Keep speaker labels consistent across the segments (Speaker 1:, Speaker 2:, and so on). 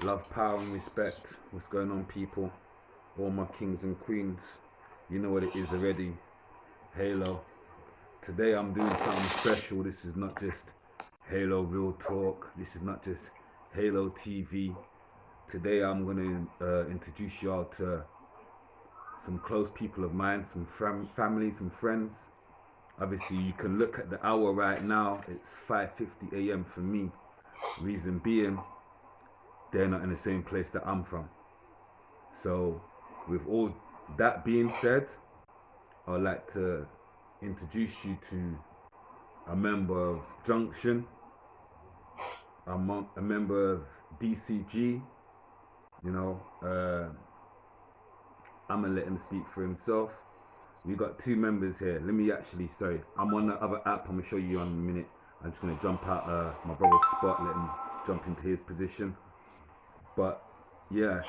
Speaker 1: Love, power, and respect. What's going on, people? All my kings and queens. You know what it is already. Halo. Today I'm doing something special. This is not just Halo Real Talk. This is not just Halo TV. Today I'm going to introduce y'all to some close people of mine, some family, some friends. Obviously, you can look at the hour right now. It's 5:50 a.m. for me. Reason being, they're not in the same place that I'm from. So, with all that being said, I'd like to introduce you to a member of Junction, a member of DCG. You know, I'm gonna let him speak for himself. We got two members here. Let me actually, sorry, I'm on the other app. I'm gonna show you on a minute. I'm just gonna jump out my brother's spot, let him jump into his position. But yeah,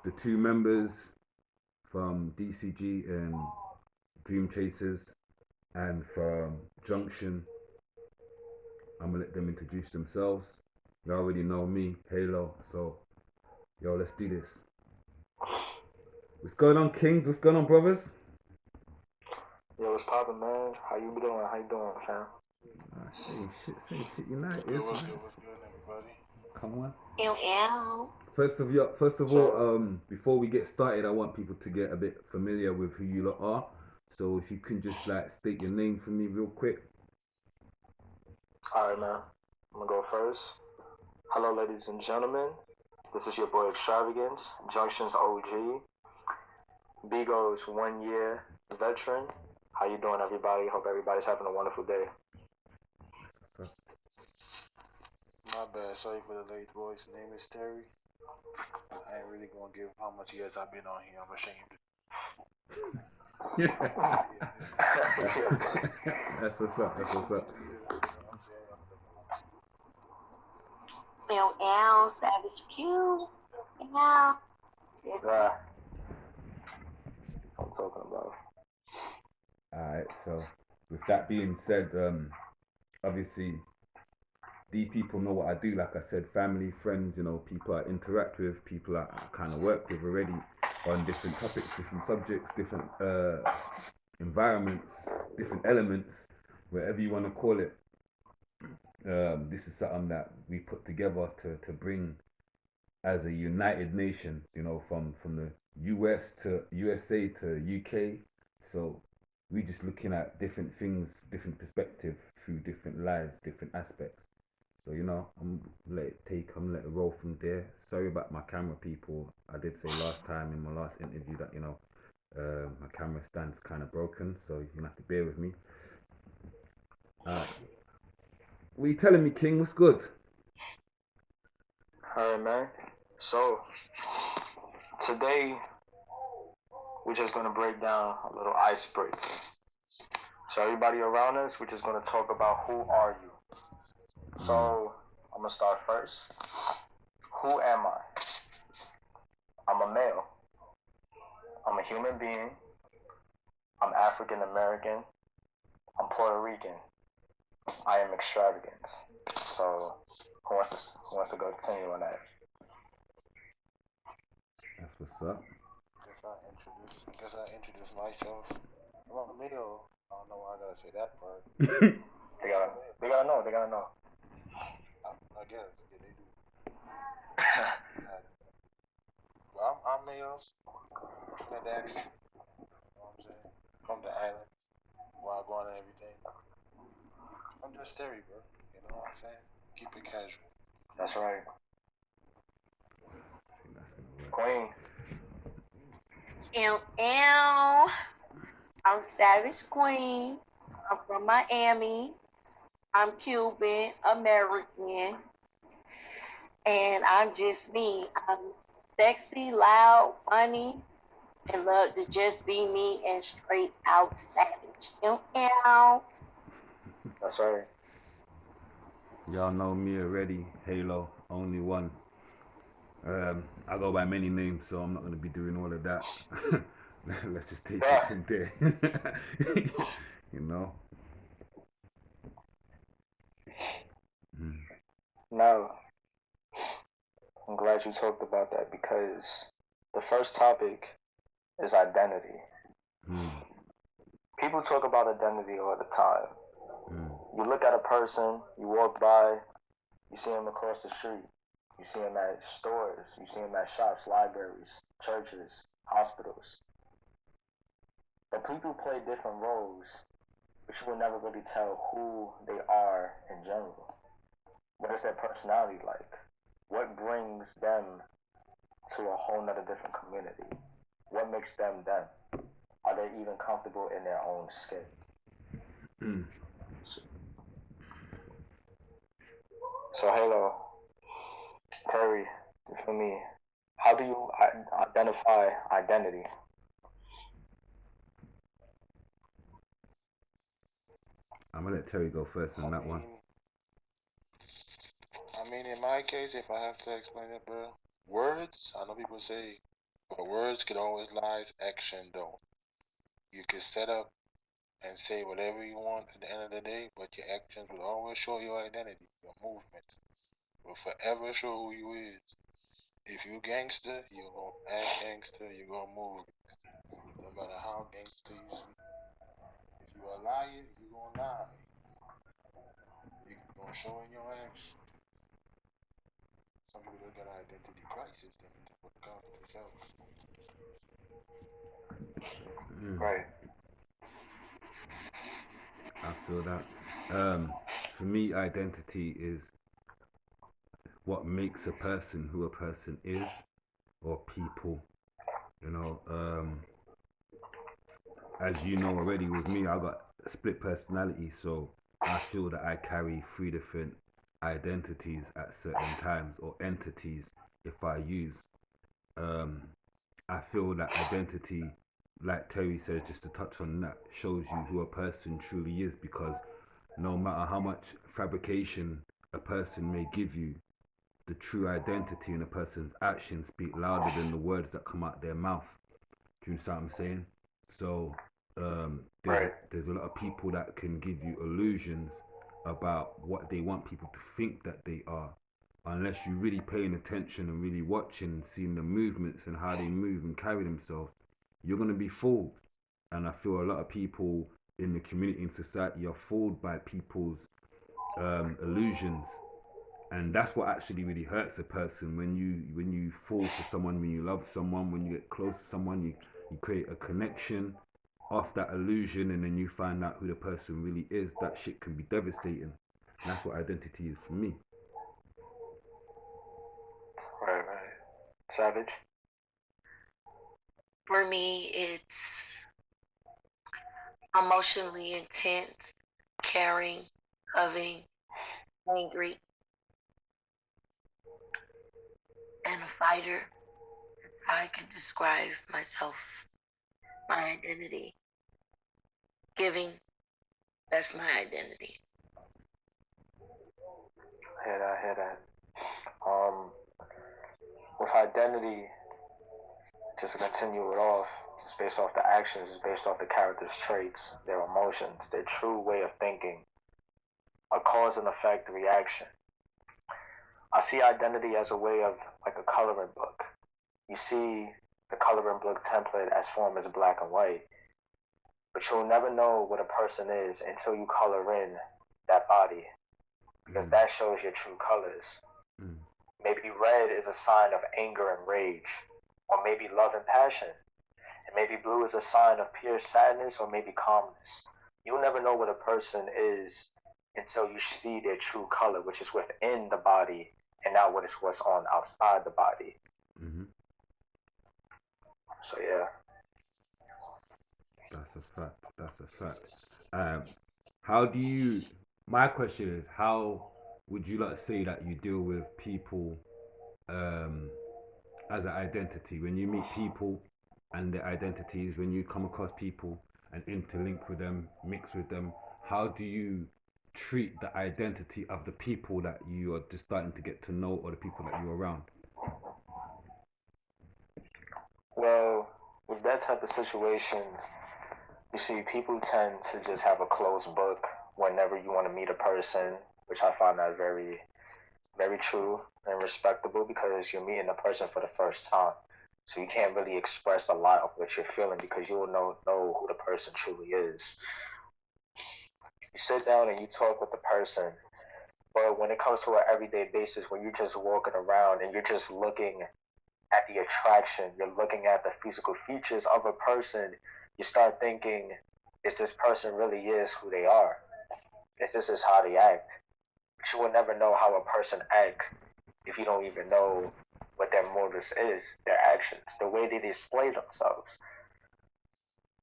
Speaker 1: the two members from DCG and Dream Chasers and from Junction, I'm gonna let them introduce themselves. You already know me, Halo. So, yo, let's do this. What's going on, Kings? What's going on, brothers?
Speaker 2: Yo, what's poppin', man? How you doing? How you doing, fam?
Speaker 1: Same shit.
Speaker 3: What's
Speaker 1: United.
Speaker 3: good? What's good? What's good, everybody?
Speaker 1: Come on.
Speaker 4: Ew, ew.
Speaker 1: First of all,
Speaker 2: So,
Speaker 1: before we get started, I want people to get a bit familiar with who you lot are. So if you can just like state your name for me real quick.
Speaker 2: alright, man. I'm gonna go first. Hello, ladies and gentlemen. This is your boy Extravagance, Junction's OG. Bigo's 1 year veteran. How you doing, everybody? Hope everybody's having a wonderful day.
Speaker 1: That's what's up.
Speaker 3: My bad. Sorry for the late voice. Name is Terry. I ain't really gonna give how much years I've been on here. I'm ashamed.
Speaker 1: That's what's up. That's what's up.
Speaker 3: You know what I'm saying? I'm the most.
Speaker 4: Ew, ew. Savage Q. Yeah.
Speaker 2: Yeah, I'm talking about.
Speaker 1: Alright, so with that being said, obviously these people know what I do. Like I said, family, friends, people I interact with, people I kind of work with already on different topics, different subjects, different environments, different elements, whatever you want to call it. This is something that we put together to bring as a united nation, from the US to USA to UK. So we just looking at different things, different perspective through different lives, different aspects. So I'm let it roll from there. Sorry about my camera, people. I did say last time in my last interview that my camera stand's kind of broken, so you're gonna have to bear with me. Uh, what are you telling me, King? What's good?
Speaker 2: Alright, man. So, today we're just gonna break down a little icebreaker. So, everybody around us, we're just gonna talk about who are you. So, I'm gonna start first. Who am I? I'm a male. I'm a human being. I'm African American. I'm Puerto Rican. I am extravagance. So, who wants to go continue on that?
Speaker 1: That's what's up.
Speaker 3: I guess I introduce myself. I'm a male. I don't know why I gotta say that part.
Speaker 2: They
Speaker 3: I'm
Speaker 2: gotta,
Speaker 3: a male.
Speaker 2: they gotta know. They gotta know.
Speaker 3: I guess. Yeah, they do. Uh, well, I'm male. Trinidad. You know what I'm saying? From the island. Wagwan and everything. I'm just Terry, bro. You know what I'm saying? Keep it casual.
Speaker 2: That's right.
Speaker 1: I think that's gonna work.
Speaker 2: Queen.
Speaker 4: Ew, ew. I'm Savage Queen. I'm from Miami. I'm Cuban American. And I'm just me. I'm sexy, loud, funny, and love to just be me and straight out savage. Ew, ew.
Speaker 2: That's right.
Speaker 1: Y'all know me already. Halo, only one. I go by many names, so I'm not gonna be doing all of that. Let's just take it
Speaker 2: Yeah.
Speaker 1: from there. you know. Mm.
Speaker 2: Now, I'm glad you talked about that because the first topic is identity.
Speaker 1: Mm.
Speaker 2: People talk about identity all the time.
Speaker 1: Mm.
Speaker 2: You look at a person, you walk by, you see them across the street, you see them at stores, you see them at shops, libraries, churches, hospitals. But people play different roles, but you will never really tell who they are in general. What is their personality like? What brings them to a whole nother different community? What makes them them? Are they even comfortable in their own skin?
Speaker 1: Mm.
Speaker 2: So, Halo, Terry, you feel me? How do you identify identity?
Speaker 1: I'm gonna let Terry go first on that one.
Speaker 3: I mean, in my case, if I have to explain it, bro, words, I know people say, but words can always lie, action don't. You can set up and say whatever you want at the end of the day, but your actions will always show your identity, your movements will forever show who you is. If you gangster, you're gonna act gangster, you're gonna move gangster. No matter how gangster you see. If you a liar, you're gonna lie. You're gonna show in your actions. Some people look at identity crisis, they need to work out themselves.
Speaker 1: Mm.
Speaker 2: Right.
Speaker 1: I feel that. For me, identity is what makes a person who a person is, or people. You know, as you know already, with me, I got a split personality, so I feel that I carry three different identities at certain times, or entities if I use. Um, I feel that identity, like Terry said, just to touch on that, shows you who a person truly is, because no matter how much fabrication a person may give you, the true identity in a person's actions speak louder than the words that come out their mouth. Do you see what I'm saying? So
Speaker 2: Right.
Speaker 1: there's a lot of people that can give you illusions about what they want people to think that they are, unless you're really paying attention and really watching, seeing the movements and how they move and carry themselves, you're gonna be fooled. And I feel a lot of people in the community and society are fooled by people's illusions, and that's what actually really hurts a person. When you fall for someone, when you love someone, when you get close to someone, you create a connection off that illusion, and then you find out who the person really is. That shit can be devastating, and that's what identity is for me.
Speaker 2: Right, right. Savage.
Speaker 4: For me, it's emotionally intense, caring, loving, angry, and a fighter. I can describe myself, my identity. Giving, that's my identity.
Speaker 2: I hear that. Um, with identity, just to continue it off, it's based off the actions, it's based off the character's traits, their emotions, their true way of thinking, a cause and effect reaction. I see identity as a way of like a coloring book. You see the coloring book template as form as black and white, but you'll never know what a person is until you color in that body, because that shows your true colors.
Speaker 1: Mm.
Speaker 2: Maybe red is a sign of anger and rage, or maybe love and passion. And maybe blue is a sign of pure sadness, or maybe calmness. You'll never know what a person is until you see their true color, which is within the body, and not what is what's on outside the body.
Speaker 1: Mm-hmm.
Speaker 2: So yeah.
Speaker 1: That's a fact. That's a fact. How do you? My question is, how would you like say that you deal with people um, as an identity when you meet people and their identities? When you come across people and interlink with them, mix with them, how do you treat the identity of the people that you are just starting to get to know, or the people that you're around?
Speaker 2: Well, with that type of situation, you see, people tend to just have a closed book whenever you want to meet a person, which I find that very very true and respectable because you're meeting a person for the first time. So you can't really express a lot of what you're feeling because you will know who the person truly is. You sit down and you talk with the person, but when it comes to an everyday basis, when you're just walking around and you're just looking at the attraction, you're looking at the physical features of a person, you start thinking, is this person really is who they are? Is this is how they act? But you will never know how a person act if you don't even know what their motives is, their actions, the way they display themselves.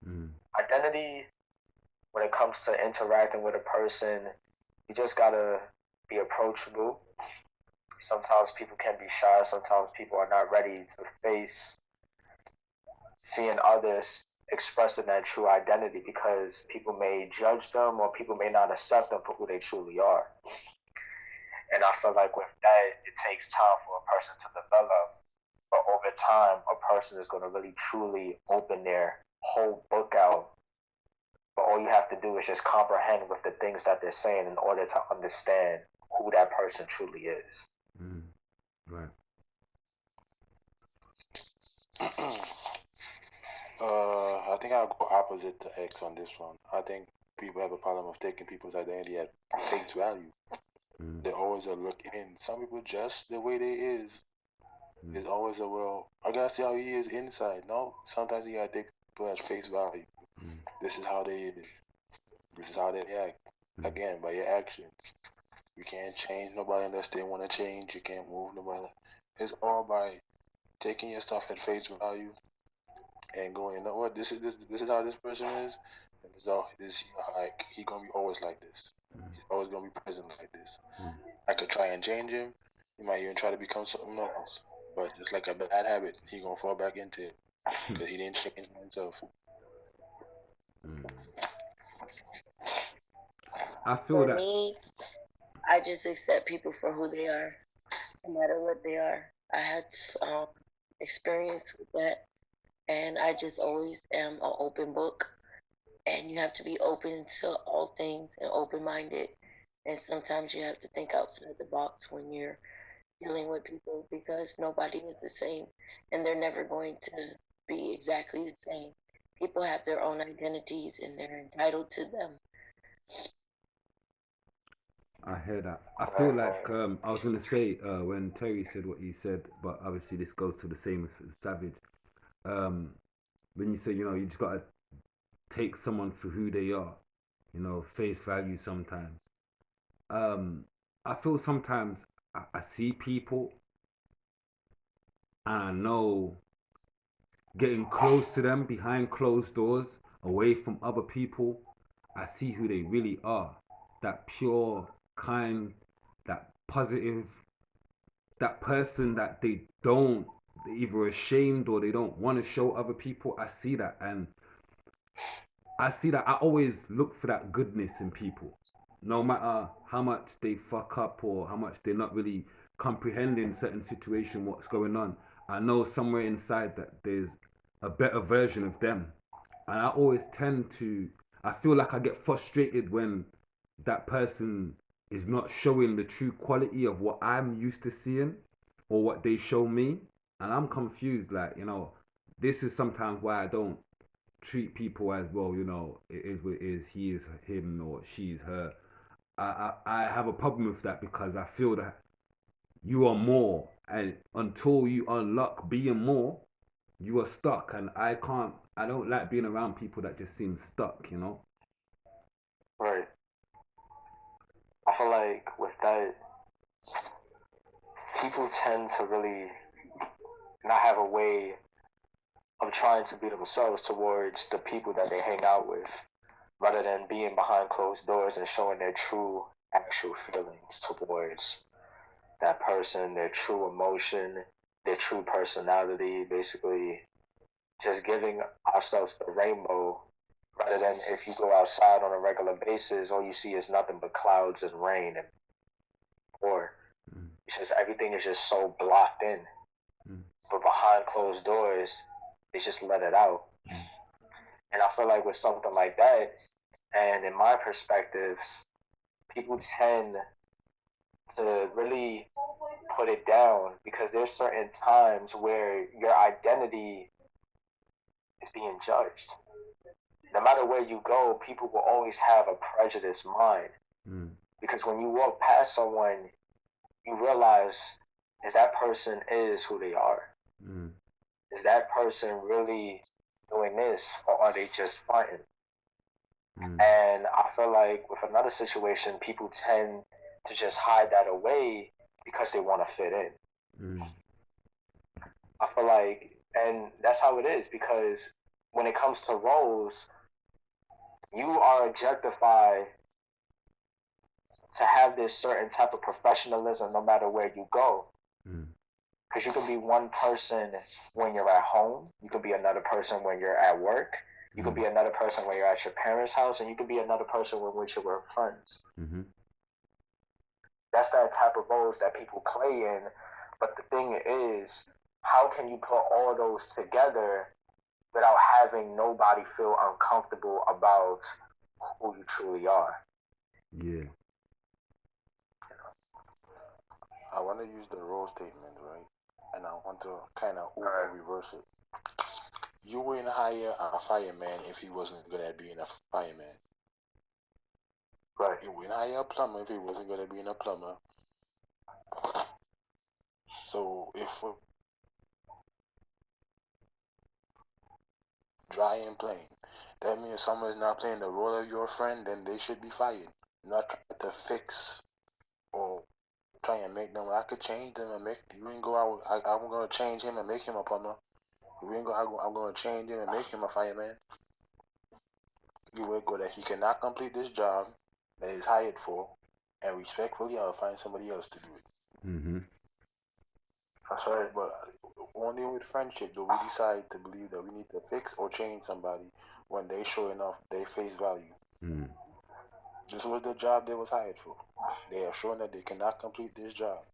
Speaker 1: Mm.
Speaker 2: Identity, when it comes to interacting with a person, you just gotta be approachable. Sometimes people can be shy, sometimes people are not ready to face seeing others expressing their true identity because people may judge them or people may not accept them for who they truly are. And I feel like with that, it takes time for a person to develop. But over time, a person is going to really truly open their whole book out. But all you have to do is just comprehend with the things that they're saying in order to understand who that person truly is.
Speaker 1: Mm. Right.
Speaker 3: I think I'll go opposite to X on this one. I think people have a problem of taking people's identity at face value.
Speaker 1: Mm.
Speaker 3: They always are looking in. Some people just the way they is.
Speaker 1: Mm.
Speaker 3: There's always a well, I gotta see how he is inside. No, sometimes you gotta take people at face value.
Speaker 1: Mm.
Speaker 3: This is how they is. This is how they act.
Speaker 1: Mm.
Speaker 3: Again, by your actions. You can't change nobody unless they want to change. You can't move nobody. It's all by taking your stuff at face value and going, you know what, this is how this person is, and this is how he gonna be always like this. He's always gonna be present like this.
Speaker 1: Mm.
Speaker 3: I could try and change him. He might even try to become something else. But just like a bad habit, he gonna fall back into it because he didn't change himself.
Speaker 1: Mm. I feel
Speaker 4: For
Speaker 1: that.
Speaker 4: me, I just accept people for who they are, no matter what they are. I had um, experience with that, and I just always am an open book. And you have to be open to all things and open minded. And sometimes you have to think outside the box when you're dealing with people because nobody is the same and they're never going to be exactly the same. People have their own identities and they're entitled to them.
Speaker 1: I hear that. I feel
Speaker 2: Right,
Speaker 1: like
Speaker 2: right.
Speaker 1: I was gonna say when Terry said what he said, but obviously this goes to the same as Savage. Um, when you say you just gotta take someone for who they are, face value sometimes. Um, I feel sometimes I see people and I know getting close to them behind closed doors, away from other people, I see who they really are. That pure, kind, that positive, that person that they don't, they're either ashamed or they don't want to show other people. I see that, and I see that. I always look for that goodness in people, no matter how much they fuck up or how much they're not really comprehending certain situation, what's going on. I know somewhere inside that there's a better version of them, and I always tend to. I feel like I get frustrated when that person is not showing the true quality of what I'm used to seeing or what they show me, and I'm confused. Like this is sometimes why I don't treat people as well. It is what it is. He is him or she is her. I have a problem with that because I feel that you are more, and until you unlock being more, you are stuck. And I can't. I don't like being around people that just seem stuck.
Speaker 2: Right. I feel like with that, people tend to really not have a way of trying to be themselves towards the people that they hang out with, rather than being behind closed doors and showing their true, actual feelings towards that person, their true emotion, their true personality, basically just giving ourselves the rainbow rather than if you go outside on a regular basis, all you see is nothing but clouds and rain and or
Speaker 1: Mm.
Speaker 2: it's just everything is just so blocked in.
Speaker 1: Mm.
Speaker 2: But behind closed doors, they just let it out.
Speaker 1: Mm.
Speaker 2: And I feel like with something like that, and in my perspectives, people tend to really put it down because there's certain times where your identity is being judged. No matter where you go, people will always have a prejudiced mind. Because when you walk past someone, you realize is that person is who they are. Is that person really doing this or are they just fighting? And I feel like with another situation, people tend to just hide that away because they want to fit in. I feel like, and that's how it is because when it comes to roles, you are objectified to have this certain type of professionalism no matter where you go. Because you can be one person when you're at home, you can be another person when you're at work, you can be another person when you're at your parents' house, and you can be another person when you're with friends. That's that type of roles that people play in. But the thing is, how can you put all those together without having nobody feel uncomfortable about who you truly are?
Speaker 1: Yeah.
Speaker 3: I want to use the role statement, right? And I want to kind of over reverse it. You wouldn't hire a fireman if he wasn't good at being a fireman.
Speaker 2: Right.
Speaker 3: You wouldn't hire a plumber if he wasn't good at being a plumber. So if dry and plain, that means someone's not playing the role of your friend, then they should be fired. Not trying to fix or try and make them. I could change them and make you ain't go out. I'm gonna change him and make him a plumber. You ain't go. I'm gonna change him and make him a fireman. You will go that he cannot complete this job that he's hired for, and respectfully, I'll find somebody else to do it. That's right. But only with friendship do we decide to believe that we need to fix or change somebody when they show enough they face value. This was the job they was hired for. They have shown that they cannot complete this job.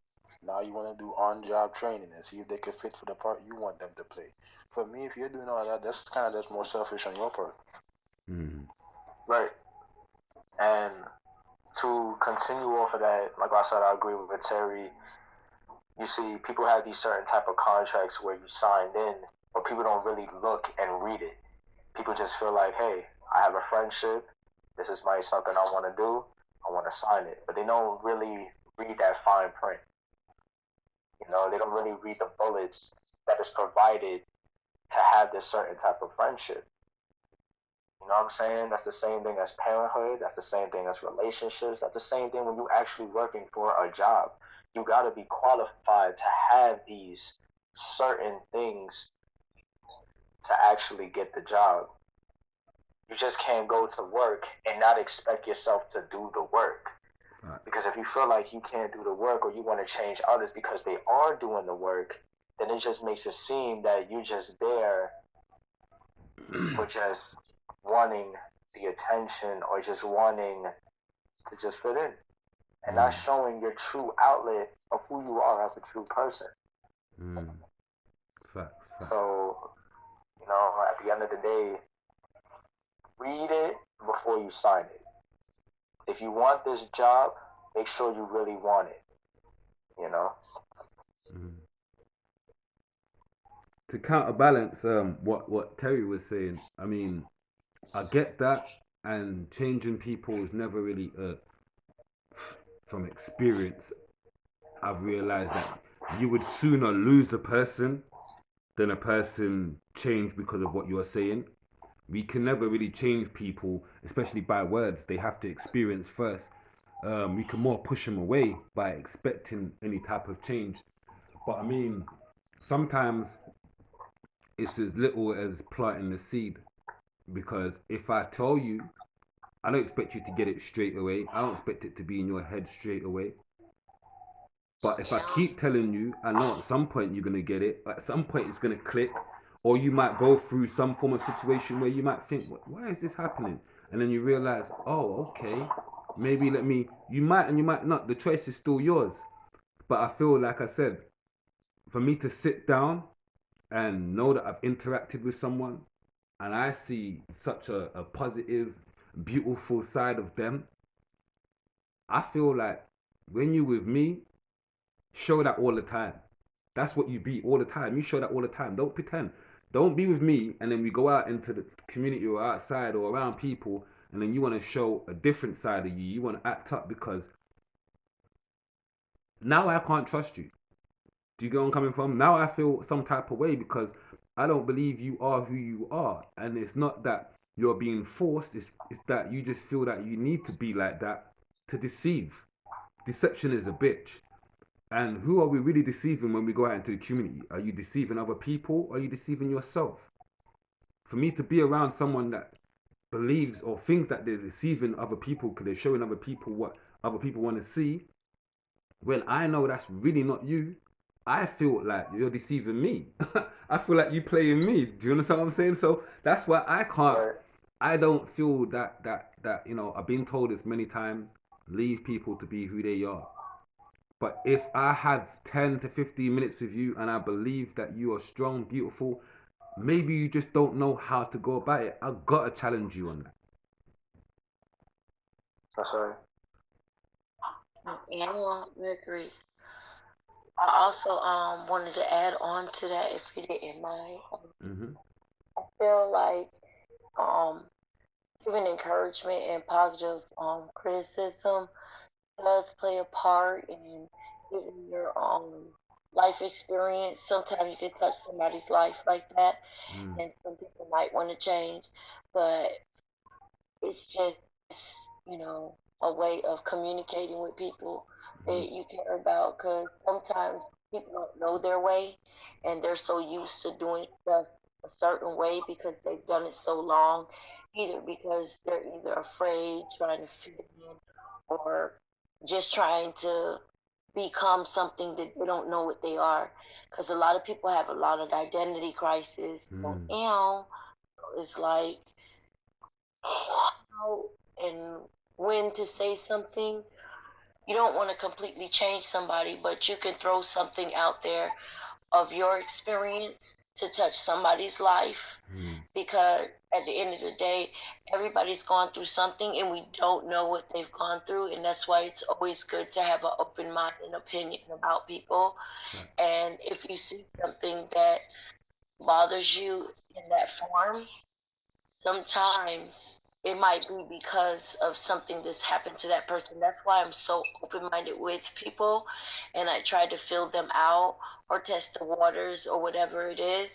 Speaker 3: Now you want to do on-job training and see if they can fit for the part you want them to play. For me, if you're doing all that, that's kind of just more selfish on your part.
Speaker 2: Right. And to continue off of that, like I said, I agree with Terry. You see, people have these certain type of contracts where you signed in, but people don't really look and read it. People just feel like, hey, I have a friendship. This is something I want to do. I want to sign it. But they don't really read that fine print. They don't really read the bullets that is provided to have this certain type of friendship. You know what I'm saying? That's the same thing as parenthood. That's the same thing as relationships. That's the same thing when you're actually working for a job. You got to be qualified to have these certain things to actually get the job. You just can't go to work and not expect yourself to do the work. Because if you feel like you can't do the work or you want to change others because they are doing the work, then it just makes it seem that you're just there for just wanting the attention or just wanting to just fit in and not showing your true outlet of who you are as a true person.
Speaker 1: Facts.
Speaker 2: So, at the end of the day, read it before you sign it. If you want this job, make sure you really want it.
Speaker 1: To counterbalance what Terry was saying, I mean, I get that, and changing people is never really from experience. I've realized that you would sooner lose a person than a person change because of what you're saying. We can never really change people, especially by words. They have to experience first. We can more push them away by expecting any type of change. But I mean, sometimes it's as little as planting the seed. Because if I tell you, I don't expect you to get it straight away. I don't expect it to be in your head straight away. But if I keep telling you, I know at some point you're going to get it. At some point it's going to click. Or you might go through some form of situation where you might think, why is this happening? And then you realize, oh, okay, maybe you might and you might not. The choice is still yours. But I feel like I said, for me to sit down and know that I've interacted with someone and I see such a positive, beautiful side of them, I feel like When you with me, show that all the time. That's what you be all the time. You show that all the time. Don't pretend. Don't be with me and then we go out into the community or outside or around people and then you want to show a different side of you. You want to act up because now I can't trust you. Do you get where I'm coming from? Now I feel some type of way because I don't believe you are who you are. And it's not that you're being forced, it's that you just feel that you need to be like that to deceive. Deception is a bitch. And who are we really deceiving when we go out into the community? Are you deceiving other people or are you deceiving yourself? For me to be around someone that believes or thinks that they're deceiving other people because they're showing other people what other people want to see, when I know that's really not you, I feel like you're deceiving me. I feel like you playing me. Do you understand what I'm saying? So that's why I can't.
Speaker 2: Right.
Speaker 1: I don't feel that I've been told this many times. Leave people to be who they are. But if I have 10 to 15 minutes with you and I believe that you are strong, beautiful, maybe you just don't know how to go about it. I gotta challenge you on that.
Speaker 2: That's right.
Speaker 4: Yeah, I agree. I also wanted to add on to that if you didn't mind.
Speaker 1: Mm-hmm.
Speaker 4: I feel like um giving encouragement and positive criticism does play a part in giving your life experience. Sometimes you can touch somebody's life like that,
Speaker 1: Mm.
Speaker 4: and some people might want to change, but it's just a way of communicating with people
Speaker 1: Mm-hmm.
Speaker 4: that you care about, because sometimes people don't know their way and they're so used to doing stuff a certain way because they've done it so long, either because they're either afraid, trying to fit in, or just trying to become something that they don't know what they are, because a lot of people have a lot of identity crisis. So
Speaker 1: Mm.
Speaker 4: now it's like how and when to say something. You don't want to completely change somebody, but you can throw something out there of your experience to touch somebody's life,
Speaker 1: Mm.
Speaker 4: because at the end of the day, everybody's gone through something and we don't know what they've gone through, and that's why it's always good to have an open mind and opinion about people.
Speaker 1: Facts.
Speaker 4: And if you see something that bothers you in that form, sometimes it might be because of something that's happened to that person. That's why I'm so open minded with people and I try to feel them out or test the waters or whatever it is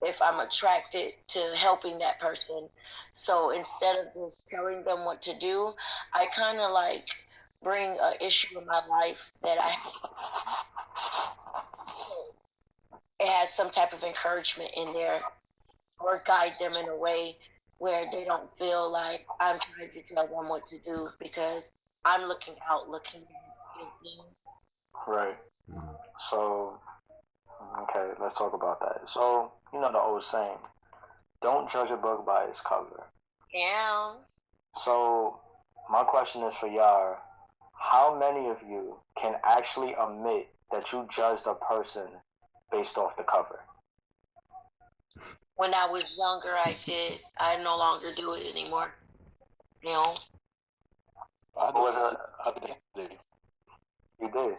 Speaker 4: if I'm attracted to helping that person. So instead of just telling them what to do, I kind of like bring an issue in my life that it has some type of encouragement in there, or guide them in a way where they don't feel like I'm trying to tell them what to do, because I'm looking out, looking at them.
Speaker 2: Right.
Speaker 1: Mm.
Speaker 2: So, okay, let's talk about that. So, you know the old saying, don't judge a book by its cover.
Speaker 4: Yeah.
Speaker 2: So, my question is for y'all, how many of you can actually admit that you judged a person based off the cover?
Speaker 4: When I was younger, I did. I no longer do it anymore. You know?
Speaker 3: I
Speaker 2: What
Speaker 3: do
Speaker 2: was
Speaker 3: it.
Speaker 2: it?
Speaker 3: I do it.
Speaker 2: You did.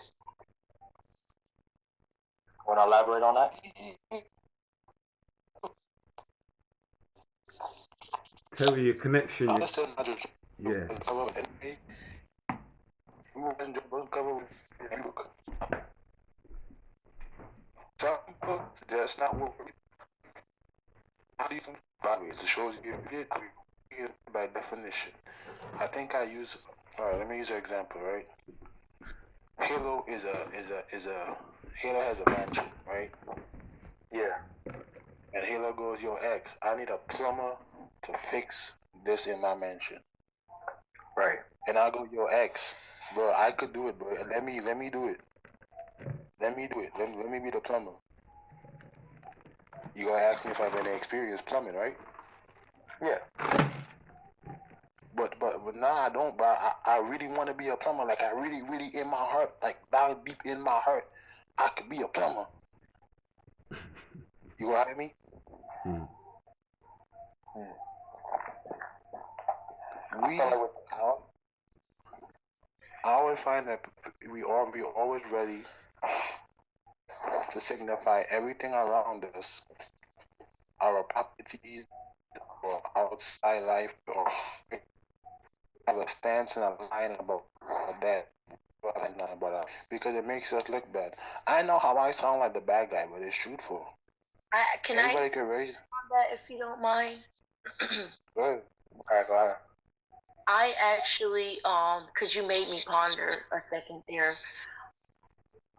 Speaker 2: Want to elaborate on that?
Speaker 1: Terry, your connection.
Speaker 3: I understand. I just
Speaker 1: Yeah.
Speaker 3: cover it. You can just cover it. Some books that's not what even values. The shows you did by definition. I think I use. All right, let me use an example. Right, Halo is a Halo has a mansion, right?
Speaker 2: Yeah.
Speaker 3: And Halo goes, yo, X, I need a plumber to fix this in my mansion.
Speaker 2: Right.
Speaker 3: And I go, yo, X, bro, I could do it, bro. Let me do it. Let me do it. Let me be the plumber. You gonna ask me if I have any experience plumbing, right?
Speaker 2: Yeah.
Speaker 3: But now I don't. But I really want to be a plumber. Like I really in my heart, like down deep in my heart, I could be a plumber. You got me?
Speaker 1: Mm.
Speaker 3: We, I always find that we be always ready to signify everything around us, our properties, or outside life, or have a stance and a line about that. But not about that because it makes us look bad. I know how I sound like the bad guy, but it's truthful.
Speaker 4: Can
Speaker 3: Everybody can raise.
Speaker 4: on that if you don't mind?
Speaker 3: Good. Alright, go ahead.
Speaker 4: I actually, cause you made me ponder a second there.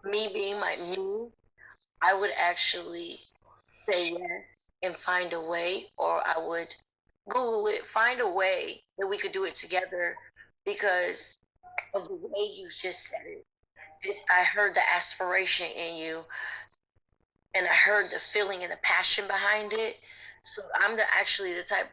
Speaker 4: Me being me, I would actually say yes and find a way, or I would Google it, find a way that we could do it together because of the way you just said it. I heard the aspiration in you, and I heard the feeling and the passion behind it. So I'm actually the type